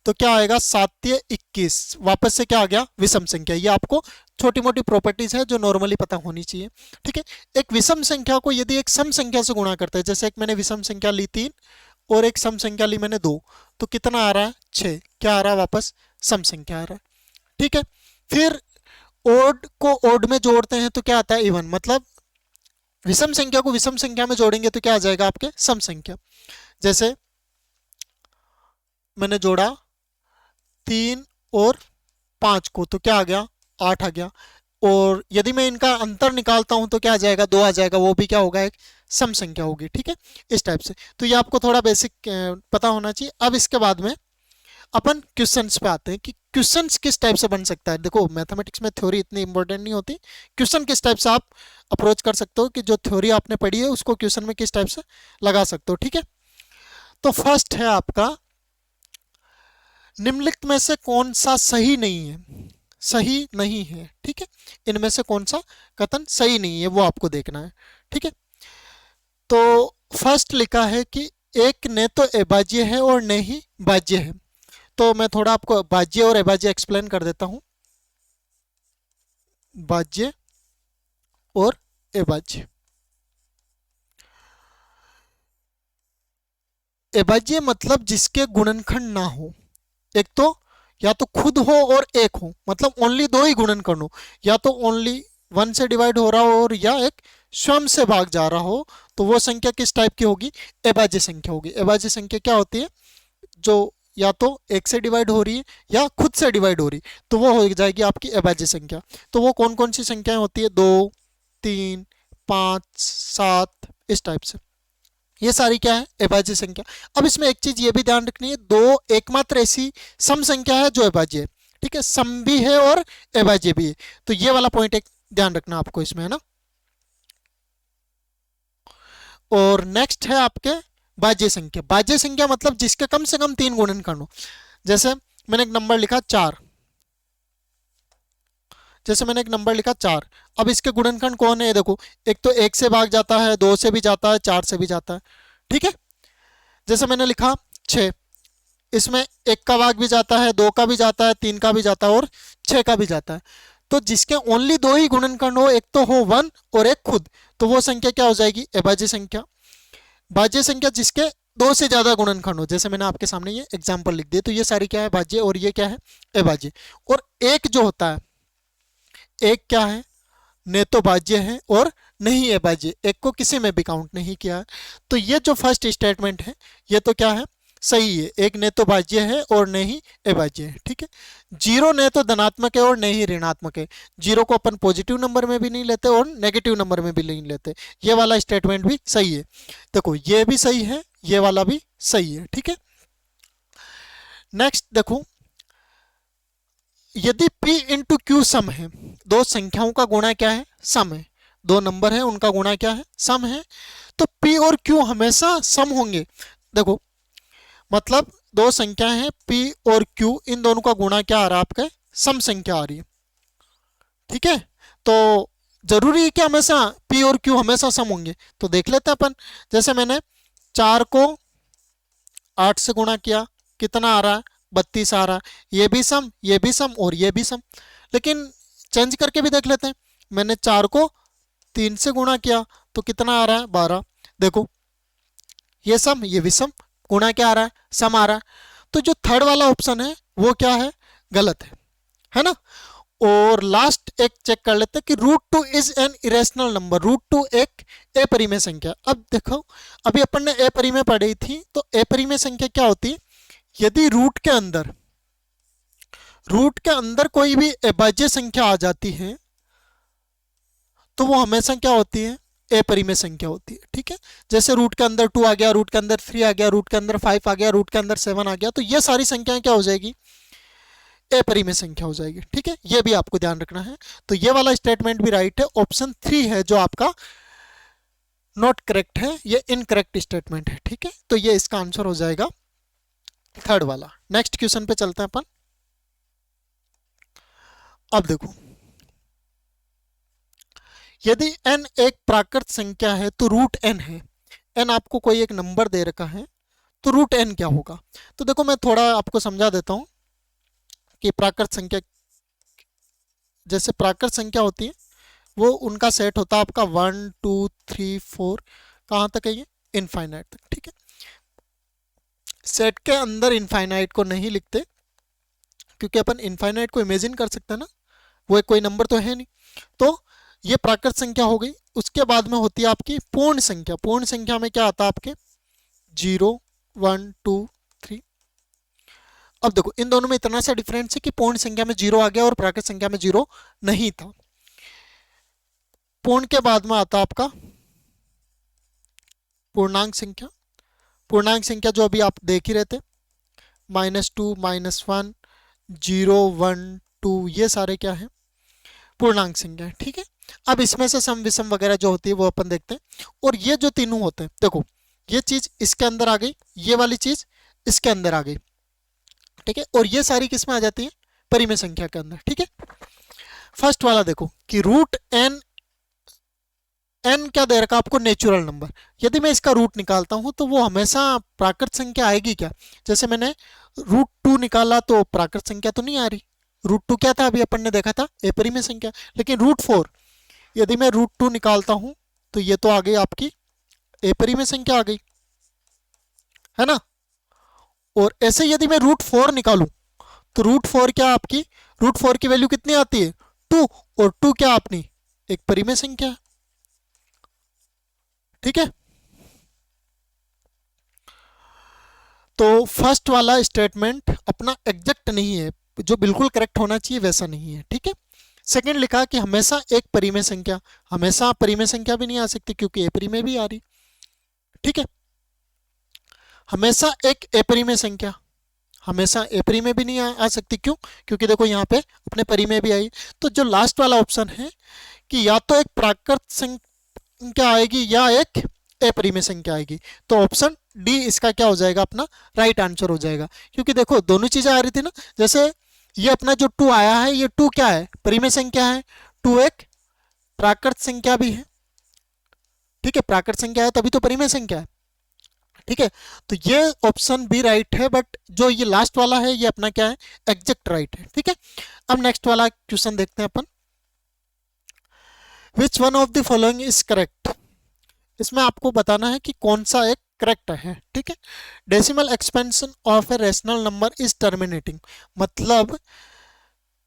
तो क्या आएगा 7×21, वापस से क्या आ गया, विषम संख्या। ये आपको छोटी मोटी प्रॉपर्टीज है जो नॉर्मली पता होनी चाहिए। ठीक है। एक विषम संख्या को यदि एक सम संख्या से गुणा करते हैं, जैसे एक मैंने विषम संख्या ली 3 और एक सम संख्या ली मैंने 2, तो कितना आ रहा है, 6। क्या आ रहा है, वापस सम संख्या आ रहा है। ठीक है। फिर ओड को ओड में जोड़ते हैं तो क्या आता है, इवन। मतलब विषम संख्या को विषम संख्या में जोड़ेंगे तो क्या आ जाएगा आपके, सम संख्या। जैसे मैंने जोड़ा 3 और 5 को तो क्या आ गया, 8 आ गया। और यदि मैं इनका अंतर निकालता हूं तो क्या आ जाएगा, 2 आ जाएगा, वो भी क्या होगा, एक सम संख्या होगी। ठीक है। इस टाइप से तो ये आपको थोड़ा बेसिक पता होना चाहिए। अब इसके बाद में अपन क्वेश्चंस पे आते हैं कि क्वेश्चंस किस टाइप से बन सकता है। देखो मैथमेटिक्स में थ्योरी इतनी इंपॉर्टेंट नहीं होती, क्वेश्चन किस टाइप से आप अप्रोच कर सकते हो कि जो थ्योरी आपने पढ़ी है उसको क्वेश्चन में किस टाइप से लगा सकते हो। ठीक है। तो फर्स्ट है आपका, निम्नलिखित में से कौन सा सही नहीं है, सही नहीं है। ठीक है। इनमें से कौन सा कथन सही नहीं है वो आपको देखना है। ठीक है। तो फर्स्ट लिखा है कि एक ने तो अभाज्य है और न ही भाज्य है। तो मैं थोड़ा आपको भाज्य और अभाज्य एक्सप्लेन कर देता हूं। भाज्य और अभाज्य, अभाज्य मतलब जिसके गुणनखंड ना हो। एक तो या तो खुद हो और एक हो, मतलब ओनली दो ही गुणनखंड हो, या तो ओनली 1 से डिवाइड हो रहा हो और या एक स्वयं से भाग जा रहा हो, तो वो संख्या किस टाइप की होगी, अभाज्य संख्या होगी। अभाज्य संख्या क्या होती है, जो या तो 1 से डिवाइड हो रही है या खुद से डिवाइड हो रही, तो वो हो जाएगी आपकी अभाज्य संख्या। तो वो कौन कौन सी संख्याएं होती है, 2, 3, 5, 7, इस टाइप से, ये सारी क्या है, अभाज्य संख्या। अब इसमें एक चीज ये भी ध्यान रखनी है, दो एकमात्र ऐसी सम संख्या है जो अभाज्य है। ठीक है। सम भी है और अभाज्य भी है, तो ये वाला पॉइंट एक ध्यान रखना आपको इसमें, है ना। और नेक्स्ट है आपके भाज्य संख्या। भाज्य संख्या मतलब जिसके कम से कम 3 गुणनखंड हो। जैसे मैंने एक नंबर लिखा 4, जैसे मैंने एक नंबर लिखा 4, अब इसके गुणनखंड कौन है, देखो एक तो 1 से भाग जाता है, 2 से भी जाता है, 4 से भी जाता है। ठीक है। जैसे मैंने लिखा 6, इसमें 1 का भाग भी जाता है, 2 का भी जाता है, 3 का भी जाता है और 6 का भी जाता है। तो जिसके ओनली दो ही गुणनखंड हो, एक तो हो 1 और एक खुद, तो वो संख्या क्या हो जाएगी, अभाज्य संख्या। भाज्य संख्या जिसके 2 से ज्यादा गुणनखंड हो, जैसे मैंने आपके सामने ये एग्जाम्पल लिख दिया, तो ये सारी क्या है, भाज्य, और ये क्या है, अभाज्य। और एक जो होता है, एक क्या है, न तो भाज्य है और नहीं अभाज्य, एक को किसी में भी काउंट नहीं किया है। तो ये जो फर्स्ट स्टेटमेंट है ये तो क्या है, सही है, एक न तो भाज्य है और न ही अभाज्य है। ठीक है। जीरो न तो धनात्मक है और न ही ऋणात्मक है। जीरो को अपन पॉजिटिव नंबर में भी नहीं लेते और नेगेटिव नंबर में भी नहीं लेते, ये वाला स्टेटमेंट भी सही है। देखो ये भी सही है, ये वाला भी सही है। ठीक है। नेक्स्ट देखो, यदि P इंटू क्यू सम है, दो संख्याओं का गुणा क्या है, सम है। दो नंबर है उनका गुणा क्या है, सम है। तो P और Q हमेशा सम होंगे। देखो मतलब दो संख्या है P और Q, इन दोनों का गुणा क्या आ रहा है, आपका सम संख्या आ रही है। ठीक है। तो जरूरी है कि हमेशा P और Q हमेशा सम होंगे, तो देख लेते हैं अपन। जैसे मैंने 4 को 8 से गुणा किया, कितना आ रहा है, 32 आ रहा है। ये भी सम, ये भी सम और ये भी सम। लेकिन चेंज करके भी देख लेते हैं, मैंने 4 को 3 से गुणा किया तो कितना आ रहा है, 12। देखो ये सम, ये भी सम, गुणा क्या आ रहा है, सम आ रहा है। तो जो थर्ड वाला ऑप्शन है वो क्या है, गलत है ना। और लास्ट एक चेक कर लेते हैं कि root two is an irrational number. Root two एक अपरिमेय संख्या। अब देखो, अभी अपन ने अपरिमेय पढ़ी थी, तो अपरिमेय संख्या क्या होती है? यदि रूट के अंदर कोई भी अभाज्य संख्या आ जाती है तो वो हमेशा क्या होती है? अपरिमेय संख्या होती है। ठीक है, जैसे रूट के अंदर 2 आ गया, रूट के अंदर 3 आ गया, रूट के अंदर 5 आ गया, रूट के अंदर 7 आ गया, तो ये सारी संख्याएं क्या हो जाएगी? अपरिमेय संख्या हो जाएगी। ठीक है, ये भी आपको ध्यान रखना है। तो ये वाला स्टेटमेंट भी राइट है। ऑप्शन 3 है जो आपका नॉट करेक्ट है, ये इनकरेक्ट स्टेटमेंट है। ठीक है, तो ये इसका आंसर हो जाएगा थर्ड वाला। नेक्स्ट क्वेश्चन पे चलते हैं अपन। अब देखो, यदि n एक प्राकृत संख्या है तो रूट n है। n आपको कोई एक नंबर दे रखा है, तो रूट n क्या होगा? तो देखो, मैं थोड़ा आपको समझा देता हूं कि प्राकृत संख्या, जैसे प्राकृत संख्या होती है वो उनका सेट होता है आपका 1 2 3 4, कहाँ तक है ये? इनफाइनाइट तक। ठीक है, सेट के अंदर इनफाइनाइट को नहीं लिखते, क्योंकि अपन इनफाइनाइट को इमेजिन कर सकते हैं ना, वो एक कोई नंबर तो है नहीं। तो ये प्राकृत संख्या हो गई। उसके बाद में होती है आपकी पूर्ण संख्या। पूर्ण संख्या में क्या आता है आपके? 0 1 2 3। अब देखो, इन दोनों में इतना सा डिफरेंस है कि पूर्ण संख्या में 0 आ गया और प्राकृत संख्या में 0 नहीं था। पूर्ण के बाद में आता आपका पूर्णांक संख्या। पूर्णांक संख्या जो अभी आप देख ही रहे थे, -2 -1 0 1 2, ये सारे क्या है? पूर्णांक संख्या है। ठीक है, अब इसमें से सम विषम वगैरह जो होती है वो अपन देखते हैं। और ये जो तीनों होते हैं, देखो ये चीज इसके अंदर आ गई, ये वाली चीज इसके अंदर आ गई। ठीक है, और ये सारी किस में आ जाती है? परिमेय संख्या के अंदर। ठीक है, फर्स्ट वाला देखो कि रूट एन, एन क्या दे रखा आपको? Natural number. यदि मैं इसका रूट निकालता हूं तो वो हमेशा प्राकृत संख्या आएगी क्या? जैसे मैंने रूट 2 निकाला तो प्राकृत संख्या तो नहीं आ रही। रूट 2 क्या था? अभी अपन ने देखा था अपरिमेय संख्या। लेकिन रूट 4, यदि मैं रूट 2 निकालता हूं तो ये तो आ गई आपकी अपरिमेय संख्या आ गई, है ना। और ऐसे यदि मैं रूट 4 निकालूं तो रूट 4 क्या आपकी? रूट 4 की वैल्यू कितनी आती है? 2। और 2 क्या अपनी एक परिमेय संख्या है। ठीक है, तो फर्स्ट वाला स्टेटमेंट अपना एग्जैक्ट नहीं है, जो बिल्कुल करेक्ट होना चाहिए वैसा नहीं है। ठीक है, सेकंड लिखा कि हमेशा एक परिमेय संख्या। हमेशा परिमेय संख्या भी नहीं आ सकती क्योंकि अपरिमेय भी आ रही। ठीक है, हमेशा एक अपरिमेय संख्या, हमेशा अपरिमेय भी नहीं आ सकती। क्यों? क्योंकि देखो यहाँ पे अपने परिमेय भी आई। तो जो लास्ट वाला ऑप्शन है कि या तो एक प्राकृत संख्या आएगी या एक अपरिमेय संख्या आएगी, तो ऑप्शन डी इसका क्या हो जाएगा? अपना राइट आंसर हो जाएगा। क्योंकि देखो दोनों चीजें आ रही थी ना, जैसे ये अपना जो 2 आया है, ये 2 क्या है? परिमेय संख्या है। 2 एक प्राकृत संख्या भी है। ठीक है, प्राकृत संख्या है तभी तो परिमेय संख्या है। ठीक है, तो ये ऑप्शन बी राइट है, बट जो ये लास्ट वाला है ये अपना क्या है? एग्जैक्ट राइट है। ठीक है, अब नेक्स्ट वाला क्वेश्चन देखते हैं अपन। Which one of the following is correct? इसमें आपको बताना है कि कौन सा एक करेक्ट है। ठीक है, decimal expansion of a rational number is terminating. मतलब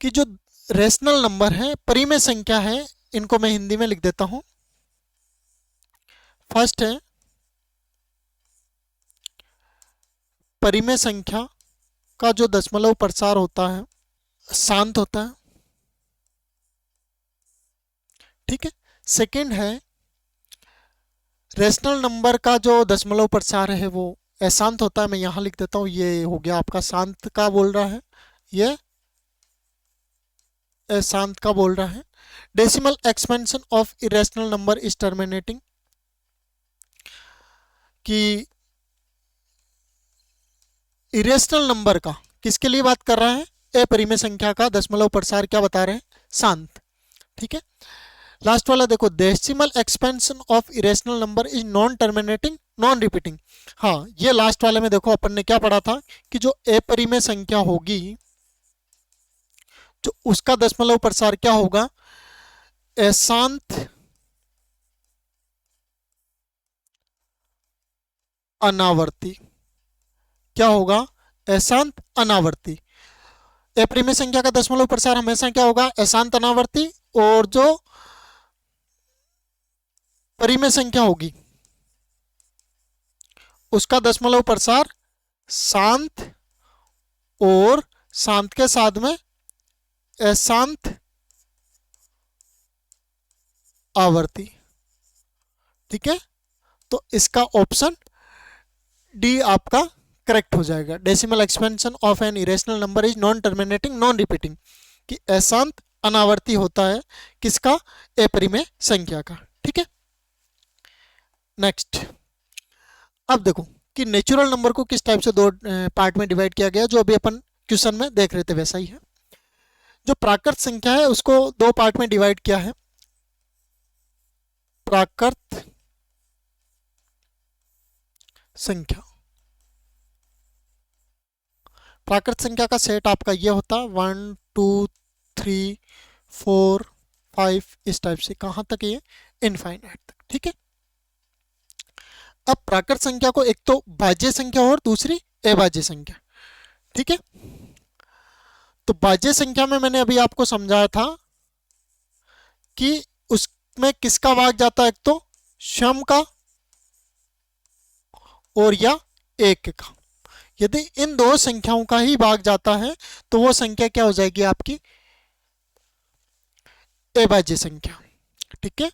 कि जो रेशनल नंबर है, परिमेय संख्या है, इनको मैं हिंदी में लिख देता हूं। फर्स्ट है परिमेय संख्या का जो दशमलव प्रसार होता है शांत होता है। ठीक है, सेकंड है रेशनल नंबर का जो दशमलव प्रसार है वो अशांत होता है। मैं यहां लिख देता हूं, ये हो गया आपका शांत का बोल रहा है, ये अशांत का बोल रहा है। Decimal expansion of irrational number is terminating, कि इरेशनल नंबर का किसके लिए बात कर रहा है? अपरिमेय संख्या का दशमलव प्रसार क्या बता रहे हैं? शांत। ठीक है, लास्ट वाला देखो, decimal expansion of irrational number is non terminating non repeating. हाँ, ये लास्ट वाले में देखो अपन ने क्या पढ़ा था कि जो अपरिमेय संख्या होगी, जो उसका दशमलव प्रसार क्या होगा? अशांत अनावर्ती। क्या होगा? अशांत अनावर्ती। अपरिमेय संख्या का दशमलव प्रसार हमेशा क्या होगा, अशांत अनावर्ती, और जो परिमेय संख्या होगी उसका दशमलव प्रसार शांत और शांत के साथ में अशांत आवर्ती। ठीक है, तो इसका ऑप्शन डी आपका करेक्ट हो जाएगा। Decimal expansion of N irrational number is non terminating non repeating, कि अशांत अनावर्ती होता है किसका, अपरिमेय संख्या का। ठीक है, नेक्स्ट। अब देखो कि नेचुरल नंबर को किस टाइप से दो पार्ट में डिवाइड किया गया, जो अभी अपन क्वेश्चन में देख रहे थे वैसा ही है। जो प्राकृत संख्या है उसको दो पार्ट में डिवाइड किया है। प्राकृत संख्या, प्राकृत संख्या का सेट आपका ये होता है 1 2 3 4 5, इस टाइप से, कहाँ तक, ये इनफाइनाइट तक। ठीक है, अब प्राकृत संख्या को एक तो भाज्य संख्या और दूसरी अभाज्य संख्या। ठीक है, तो भाज्य संख्या में मैंने अभी आपको समझाया था कि उसमें किसका भाग जाता है, एक तो सम का और या एक का। यदि इन दो संख्याओं का ही भाग जाता है तो वो संख्या क्या हो जाएगी आपकी, अभाज्य संख्या। ठीक है,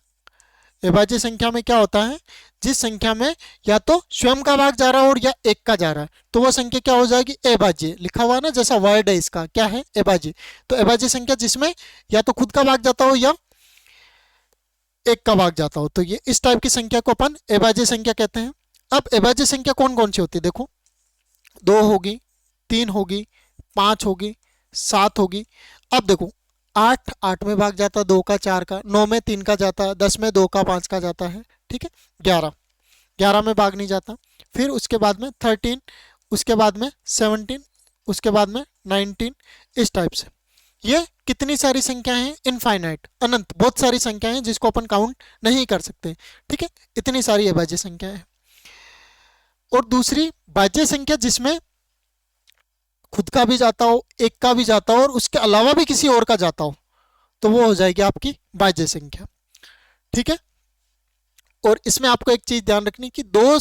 अभाज्य संख्या में क्या होता है, जिस संख्या में या तो स्वयं का भाग जा रहा है और या एक का जा रहा है, तो वो संख्या क्या हो जाएगी, अभाज्य। लिखा हुआ है ना, जैसा वर्ड है इसका, क्या है, अभाज्य। तो अभाज्य संख्या जिसमें या तो खुद का भाग जाता हो या एक का भाग जाता हो, तो ये इस टाइप की संख्या को अपन अभाज्य संख्या कहते हैं। अब अभाज्य संख्या कौन कौन सी होती है, देखो 2 होगी, 3 होगी, 5 होगी, 7 होगी। अब देखो 8 8 में भाग जाता है 2 का 4 का, 9 में 3 का जाता है, 10 में 2 का 5 का जाता है। ठीक है, 11 11 में भाग नहीं जाता। फिर उसके बाद में 13, उसके बाद में 17, उसके बाद में 19, इस टाइप से। ये कितनी सारी संख्याएं हैं, इनफाइनाइट, अनंत, बहुत सारी संख्याएं हैं जिसको अपन काउंट नहीं कर सकते। ठीक है, इतनी सारी अभाज्य संख्याएं हैं। और दूसरी भाज्य संख्या जिसमें खुद का भी जाता हो, एक का भी जाता हो और उसके अलावा भी किसी और का जाता हो, तो वो हो जाएगी आपकी भाज्य संख्या। ठीक है, और इसमें आपको एक चीज ध्यान रखनी कि दो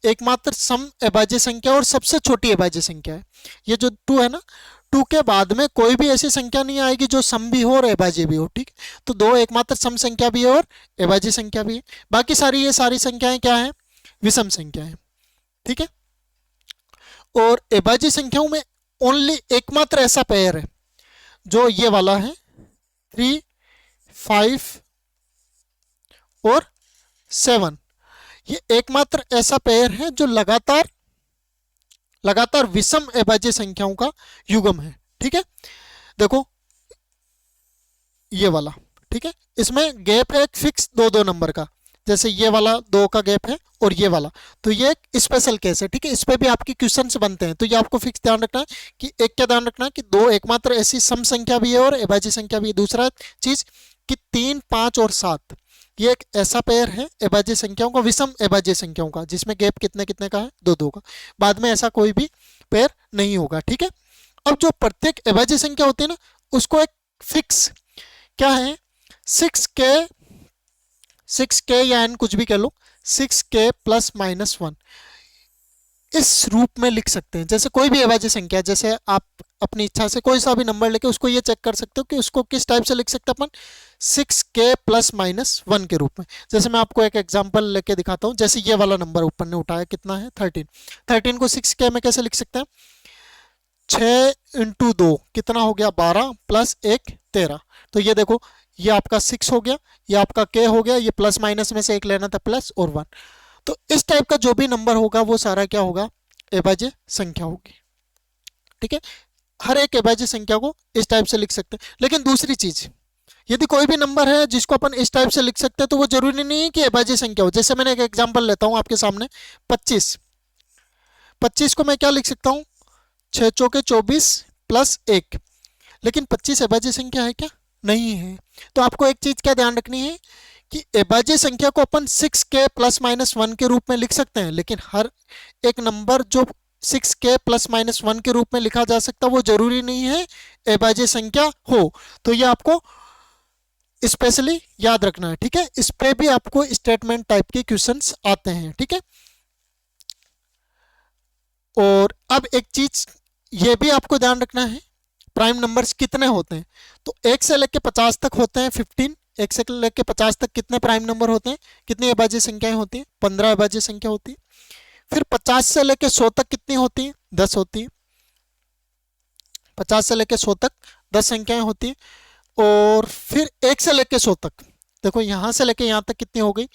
एकमात्र सम अभाज्य संख्या और सबसे छोटी अभाज्य संख्या है। ये जो 2 है ना, 2 के बाद में कोई भी ऐसी संख्या नहीं आएगी जो सम भी हो और अभाज्य भी हो। ठीक, तो दो एकमात्र सम संख्या भी है और अभाज्य संख्या भी है। बाकी सारी ये सारी संख्याएं क्या है, विषम संख्या है। ठीक है, और अभाज्य संख्याओं में ओनली एकमात्र ऐसा पेयर है जो ये वाला है, 3 5 और 7। ये एकमात्र ऐसा पेयर है जो लगातार विषम अभाज्य संख्याओं का युग्म है। ठीक है, देखो ये वाला, ठीक है, इसमें गैप है एक फिक्स 2 नंबर का, जैसे ये वाला 2 का गैप है और ये वाला, तो ये एक स्पेशल केस है। ठीक है, इस पे भी आपके क्वेश्चंस बनते हैं, तो ये आपको फिक्स ध्यान रखना है कि एक क्या ध्यान रखना है कि दो एकमात्र ऐसी सम संख्या भी है और अभाज्य संख्या भी है। दूसरा चीज कि 3 5 और 7 ये एक ऐसा पेयर है अभाज्य संख्याओं का, विषम अभाज्य संख्याओं का, जिसमें गैप कितने कितने का है, 2 का। बाद में ऐसा कोई भी पेयर नहीं होगा। ठीक है, अब जो प्रत्येक अभाज्य संख्या होती है ना, उसको एक फिक्स क्या है, 6k या n कुछ भी कह लो, 6k प्लस माइनस 1, इस रूप में लिख सकते हैं। जैसे कोई भी अभाज्य संख्या, जैसे आप अपनी इच्छा से कोई सा भी नंबर लेके उसको ये चेक कर सकते हो कि उसको किस टाइप से लिख सकते हैं अपन, 6k प्लस माइनस 1 के रूप में। जैसे मैं आपको एक एग्जांपल लेके दिखाता हूँ, जैसे ये वाला नंबर ऊपर ने उठाया, कितना है, 13। 13 को 6k में कैसे लिख सकते हैं, 6 × 2 कितना हो गया, 12 प्लस 1 13। तो ये देखो, ये आपका 6 हो गया, ये आपका k हो गया, ये प्लस माइनस में से एक लेना था, प्लस और 1। तो इस टाइप का जो भी नंबर होगा वो सारा क्या होगा, अभाज्य संख्या होगी। ठीक है, हर एक अभाज्य संख्या को इस टाइप से लिख सकते हैं। लेकिन दूसरी चीज, यदि कोई भी नंबर है जिसको अपन इस टाइप से लिख सकते हैं, तो वो जरूरी नहीं है कि अभाज्य संख्या हो। जैसे मैंने एक एग्जांपल लेता हूं आपके सामने, 25 को मैं क्या लिख सकता हूं, 6 चौके 24 प्लस 1। लेकिन 25 अभाज्य संख्या है क्या, नहीं है। तो आपको एक चीज क्या ध्यान रखनी है कि अभाज्य संख्या को अपन 6k प्लस माइनस 1 के रूप में लिख सकते हैं, लेकिन हर एक नंबर जो 6k प्लस माइनस 1 के रूप में लिखा जा सकता, वो जरूरी नहीं है अभाज्य संख्या हो। तो ये आपको स्पेशली याद रखना है, ठीक है। इस पे भी आपको स्टेटमेंट टाइप के क्वेश्चंस आते हैं, ठीक है। और अब एक चीज ये भी आपको ध्यान रखना है, प्राइम नंबर्स कितने होते हैं। तो 1 से लेकर 50 तक होते हैं 15। 1 से लेकर 50 तक कितने प्राइम नंबर होते हैं, कितनी अभाज्य संख्याएं होती हैं, 15 अभाज्य संख्या होती है। फिर 50 से लेकर 100 तक कितनी होती है, 10 होती है। 50 से लेकर 100 तक 10 संख्याएं होती है। और फिर 1 से लेकर 100 तक, देखो यहां से लेकर यहां तक कितनी हो गई,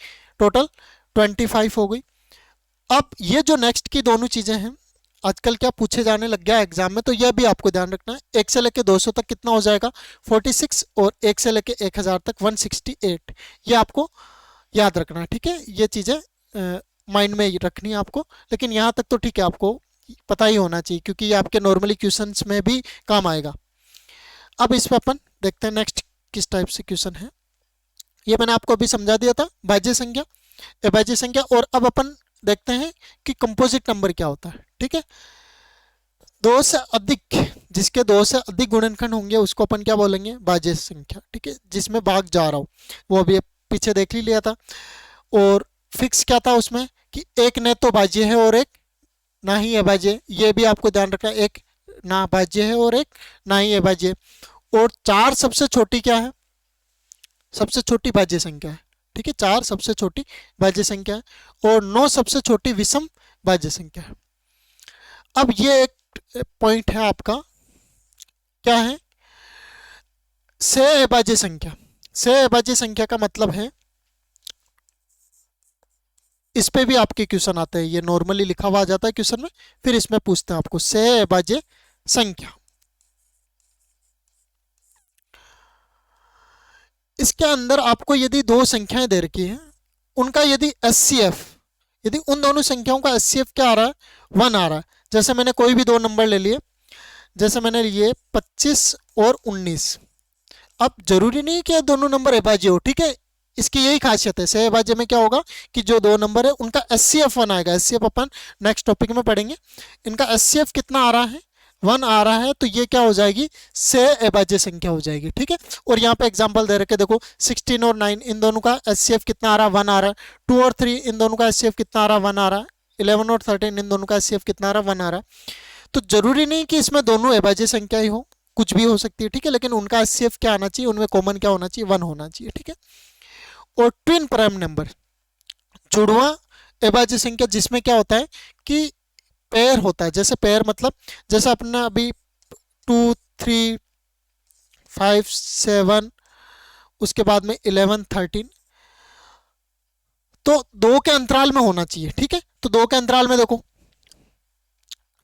टोटल 25 हो गई। अब ये जो नेक्स्ट की दोनों चीजें हैं, आजकल क्या पूछे जाने लग गया एग्जाम में, तो यह भी आपको ध्यान रखना है। 1 से लेकर 200 तक कितना हो जाएगा, 46। और 1 से लेकर 1000 तक 168। ये आपको याद रखना है, ठीक है। ये चीजें माइंड में रखनी है आपको, लेकिन यहाँ तक तो ठीक है, आपको पता ही होना चाहिए, क्योंकि ये आपके नॉर्मली क्वेश्चंस में भी काम आएगा। अब इस पर अपन देखते हैं नेक्स्ट किस टाइप से क्वेश्चन है। ये मैंने आपको अभी समझा दिया था, भाज्य संख्या, अभाज्य संख्या। और अब अपन देखते हैं कि कंपोजिट नंबर क्या होता है, ठीक है। 2 से अधिक, जिसके 2 से अधिक गुणनखंड होंगे उसको अपन क्या बोलेंगे, भाज्य संख्या, ठीक है। जिसमें भाग जा रहा हो, वो अभी पीछे देख ही लिया था। और फिक्स क्या था उसमें कि एक न तो भाज्य है और एक ना ही अभाज्य, ये भी आपको ध्यान रखना है। एक ना भाज्य है और एक ना ही अभाज्य। और 4 सबसे छोटी क्या है, सबसे छोटी भाज्य संख्या है, ठीक है। 4 सबसे छोटी भाज्य संख्या है और 9 सबसे छोटी विषम भाज्य संख्या है। अब ये एक पॉइंट है आपका, क्या है, से अभाज्य संख्या। से अभाज्य संख्या का मतलब है, इस पे भी आपके क्वेश्चन आते हैं, ये नॉर्मली लिखा हुआ आ जाता है क्वेश्चन में, फिर इसमें पूछते हैं आपको से अभाज्य संख्या। इसके अंदर आपको यदि 2 संख्याएं दे रखी हैं, उनका यदि एचसीएफ, यदि उन दोनों संख्याओं का एचसीएफ क्या आ रहा है, 1 आ रहा है। जैसे मैंने कोई भी 2 नंबर ले लिए, जैसे मैंने लिए 25 और 19। अब जरूरी नहीं कि दोनों नंबर अभाज्य हो, ठीक है। इसकी यही खासियत है, से अभाज्य में क्या होगा कि जो 2 नंबर है उनका एचसीएफ 1 आएगा। एचसीएफ अपन नेक्स्ट टॉपिक में पढ़ेंगे। इनका एचसीएफ कितना आ रहा है, 1 आ रहा है, तो ये क्या हो जाएगी, से अभाज्य संख्या हो जाएगी, ठीक है। और यहाँ पे एग्जांपल दे रखे, देखो 16 और 9, इन दोनों का एचसीएफ कितना आ रहा है, 1 आ रहा है। 2 और 3, इन दोनों का एचसीएफ कितना आ रहा है, 1 आ रहा है। 11 और 13, इन दोनों का एचसीएफ कितना आ रहा है, 1 आ रहा है। तो जरूरी नहीं कि इसमें दोनों अभाज्य संख्या ही हो, कुछ भी हो सकती है, ठीक है। लेकिन उनका एचसीएफ क्या आना चाहिए, उनमें कॉमन क्या होना चाहिए, 1 होना चाहिए, ठीक है। और ट्विन प्राइम नंबर, जुड़वा अभाज्य संख्या, जिसमें क्या होता है कि पेयर होता है। जैसे पेयर मतलब, जैसे अपना अभी 2, 3, 5, 7, उसके बाद में 11, 13, तो 2 के अंतराल में होना चाहिए, ठीक है। तो 2 के अंतराल में देखो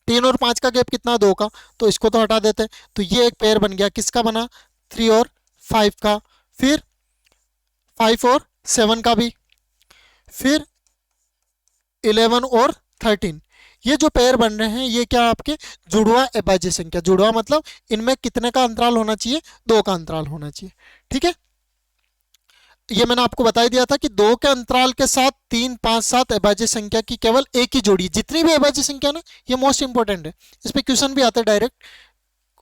3 और 5 का गैप कितना, 2 का, तो इसको तो हटा देते हैं। तो ये एक पेयर बन गया, किसका बना, 3 और 5 का। फिर 5 और 7 का भी, फिर 11 और 13, ये जो पेयर बन रहे हैं ये क्या आपके जुड़वा अभाज्य संख्या। जुड़वा मतलब इनमें कितने का अंतराल होना चाहिए, 2 का अंतराल होना चाहिए, ठीक है। ये मैंने आपको बता दिया था कि 2 के अंतराल के साथ 3, 5, 7 अभाज्य संख्या की केवल एक ही जोड़ी, जितनी भी अभाज्य संख्या ना, ये मोस्ट इंपॉर्टेंट है। इस पे क्वेश्चन भी आते हैं, डायरेक्ट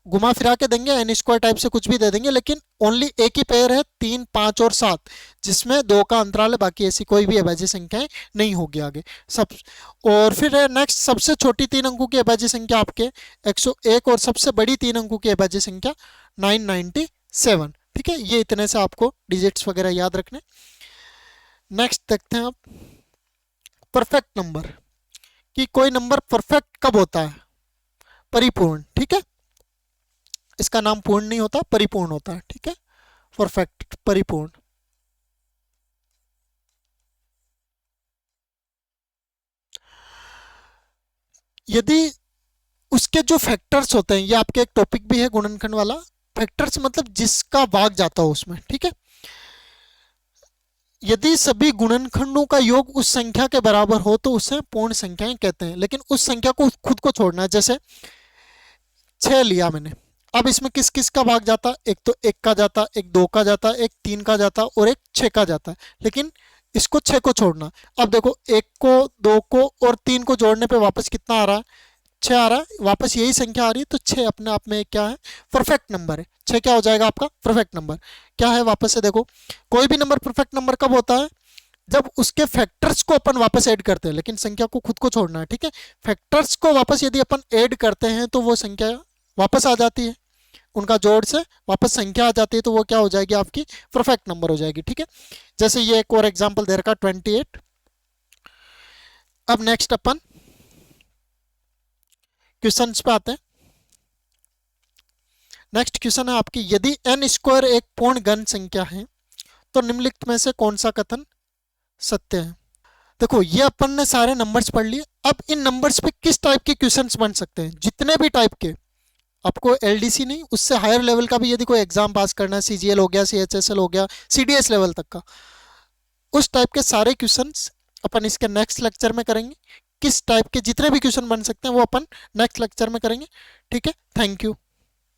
घुमा फिरा के देंगे, एन स्क्वायर टाइप से कुछ भी दे देंगे, लेकिन ओनली एक ही पेयर है 3, 5 और 7, जिसमें 2 का अंतराल है, बाकी ऐसी कोई भी अभाज्य संख्याएं नहीं होगी आगे सब। और फिर है नेक्स्ट, सबसे छोटी 3 अंकों की अभाज्य संख्या आपके 101 और सबसे बड़ी 3 अंकों की अभाज्य संख्या 997, ठीक है। ये इतने से आपको डिजिट्स वगैरह याद रखने। नेक्स्ट देखते हैं आप, परफेक्ट नंबर, कि कोई नंबर परफेक्ट कब होता है, परिपूर्ण, ठीक है। इसका नाम पूर्ण नहीं होता, परिपूर्ण होता है, ठीक है। परफेक्ट, परिपूर्ण। यदि उसके जो फैक्टर्स होते हैं, ये आपके एक टॉपिक भी है गुणनखंड वाला, फैक्टर्स मतलब जिसका भाग जाता हो उसमें, ठीक है। यदि सभी गुणनखंडों का योग उस संख्या के बराबर हो तो उसे पूर्ण संख्याएं कहते हैं। लेकिन उस संख्या को खुद को छोड़ना है, जैसे 6 लिया मैंने, अब इसमें किस किस का भाग जाता, एक तो 1 का जाता, एक 2 का जाता, एक 3 का जाता और एक 6 का जाता है। लेकिन इसको 6 को छोड़ना। अब देखो 1 को, 2 को और 3 को जोड़ने पे वापस कितना आ रहा है, 6 आ रहा है, वापस यही संख्या आ रही है, तो 6 अपने आप में क्या है, परफेक्ट नंबर है। 6 क्या हो जाएगा आपका परफेक्ट नंबर। क्या है, वापस से देखो, कोई भी नंबर परफेक्ट नंबर कब होता है, जब उसके फैक्टर्स को अपन वापस ऐड करते हैं, लेकिन संख्या को खुद को छोड़ना है, ठीक है। फैक्टर्स को वापस यदि अपन ऐड करते हैं तो वो संख्या वापस आ जाती है, उनका जोड़ से वापस संख्या आ जाती है, तो वो क्या हो जाएगी, आपकी परफेक्ट नंबर हो जाएगी, ठीक है। जैसे ये एक और एग्जांपल दे रखा 28। अब नेक्स्ट अपन क्वेश्चंस पे आते हैं। नेक्स्ट क्वेश्चन है आपकी, यदि n स्क्वायर एक पूर्ण घन संख्या है तो निम्नलिखित में से कौन सा कथन सत्य है। देखो, ये अपन ने सारे नंबर्स पढ़ लिए। अब इन नंबर्स पे किस टाइप के क्वेश्चंस बन सकते हैं, जितने भी टाइप के, आपको एलडीसी नहीं, उससे हायर लेवल का भी यदि कोई एग्जाम पास करना है, सीजीएल हो गया, सीएचएसएल हो गया, सीडीएस लेवल तक का, उस टाइप के सारे क्वेश्चंस अपन इसके नेक्स्ट लेक्चर में करेंगे। किस टाइप के जितने भी क्वेश्चन बन सकते हैं वो अपन नेक्स्ट लेक्चर में करेंगे, ठीक है। Thank you.